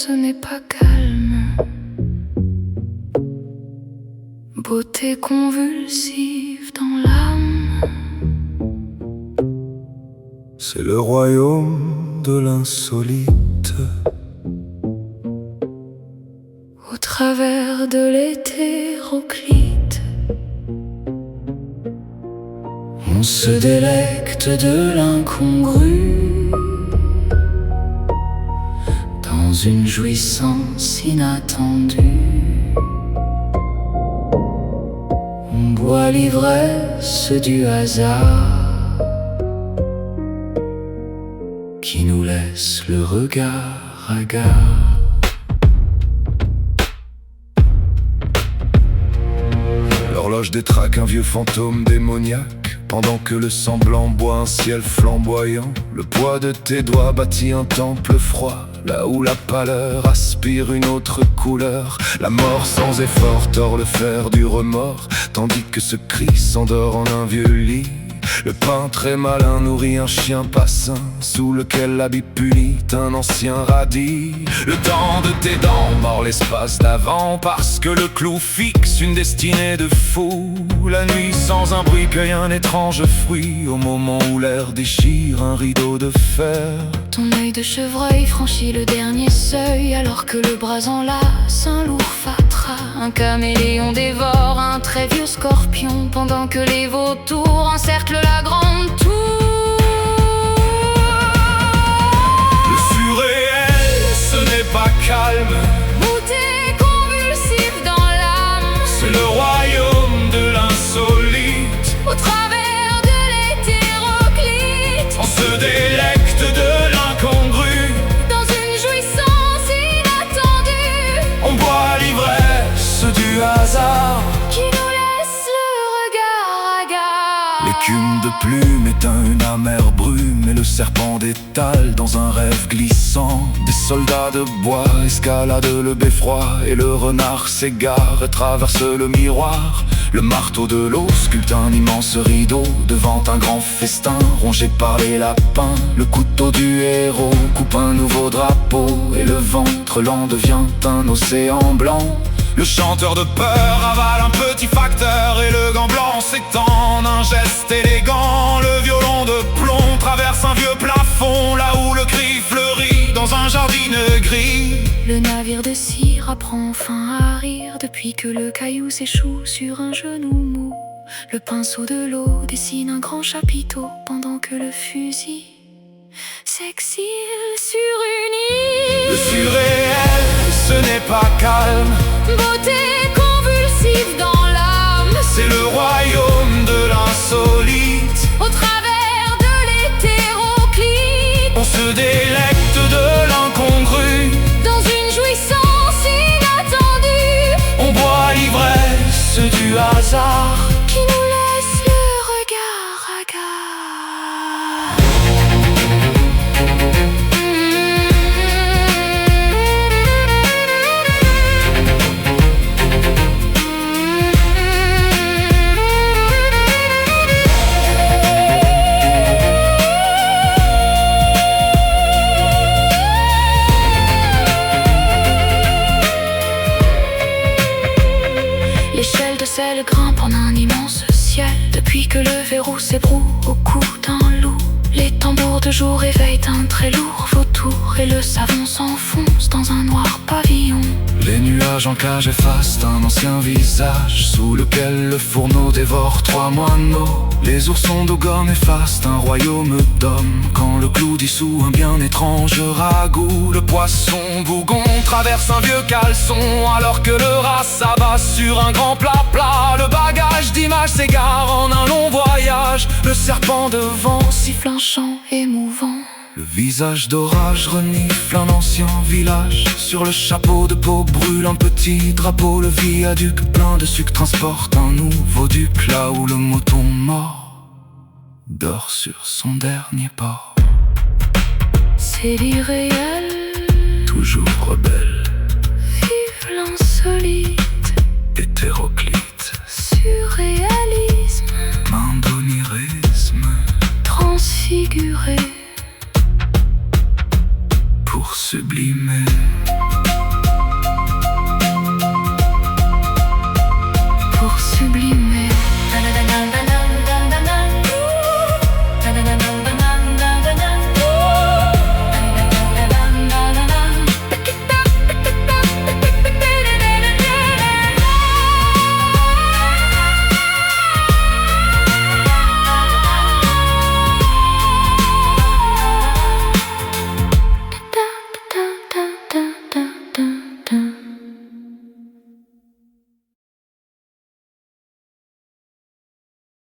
ce n'est pas calme. Beauté convulsive dans l'âme. C'est le royaume de l'insolite. Au travers de l'hétéroclite, on se délecte de l'incongru, dans une jouissance inattendue. On boit l'ivresse du hasard, qui nous laisse le regard hagard. L'horloge détraque un vieux fantôme démoniaque, pendant que le semblant boit un ciel flamboyant. Le poids de tes doigts bâtit un temple froid, là où la pâleur aspire une autre couleur. La mort sans effort tord le fer du remords, tandis que ce cri s'endort en un vieux lit. Le pain très malin nourrit un chien pas sain, sous lequel l'habit punit un ancien radis. Le temps de tes dents mord l'espace d'avant, parce que le clou fixe une destinée de fou. La nuit sans un bruit cueille un étrange fruit, au moment où l'air déchire un rideau de fer. Ton œil de chevreuil franchit le dernier seuil, alors que le bras enlace un lourd fatras. Un caméléon dévore un très vieux scorpion, pendant que les vautours encerclent la grande tour. Le surréel, ce n'est pas calme. Beauté convulsive dans l'âme, C'est le royaume de l'insolite. au travers de l'hétéroclite, On se délecte de l'incongru, dans une jouissance inattendue, on boit l'ivresse du hasard. qui nous laisse le regard hagard. L'écume de plume éteint une amère brume, et le serpent d'étale dans un rêve glissant. Des soldats de bois escaladent le beffroi, et le renard s'égare et traverse le miroir. Le marteau de l'eau sculpte un immense rideau devant un grand festin rongé par les lapins. Le couteau du héros coupe un nouveau drapeau, et le ventre lent devient un océan blanc. Le chanteur de peur avale un petit facteur, et le gant blanc s'étend en un geste élégant. Le violon de plomb traverse un vieux plafond, là où le cri fleurit dans un jardin gris. Le navire de cire apprend enfin à rire, depuis que le caillou s'échoue sur un genou mou. Le pinceau de l'eau dessine un grand chapiteau, pendant que le fusil s'exile sur une île. Le surréel, ce n'est pas calme. Beauté convulsive dans l'âme, C'est le royaume de l'insolite. au travers de l'hétéroclite, On se délecte de l'incongru, dans une jouissance inattendue, on boit l'ivresse du hasard. qui nous laisse le regard hagard. L'échelle de sel grimpe en un immense ciel, depuis que le verrou s'ébroue au cou d'un loup. Les tambours de jour éveillent un très lourd vautour, et le savon s'enfonce dans un noir pavillon. Les nuages en cage effacent un ancien visage, sous lequel le fourneau dévore 3 moineaux. Les oursons de gomme effacent un royaume d'hommes, quand le clou dissout un bien étrange ragoût. Le poisson bougon traverse un vieux caleçon, alors que le rat s'abat sur un grand plat plat. Le bagage d'images s'égare en un long voyage, le serpent de vent Siffle un chant émouvant. Le visage d'orage renifle un ancien village. Sur le chapeau de peau brûle un petit drapeau. Le viaduc plein de sucre transporte un nouveau duc, là où le mouton mort dort sur son dernier pas. C'est l'irréel, Toujours rebelle, vive l'insolite, hétéroclite, surréalisme, main d'onirisme, transfiguré. pour sublimer.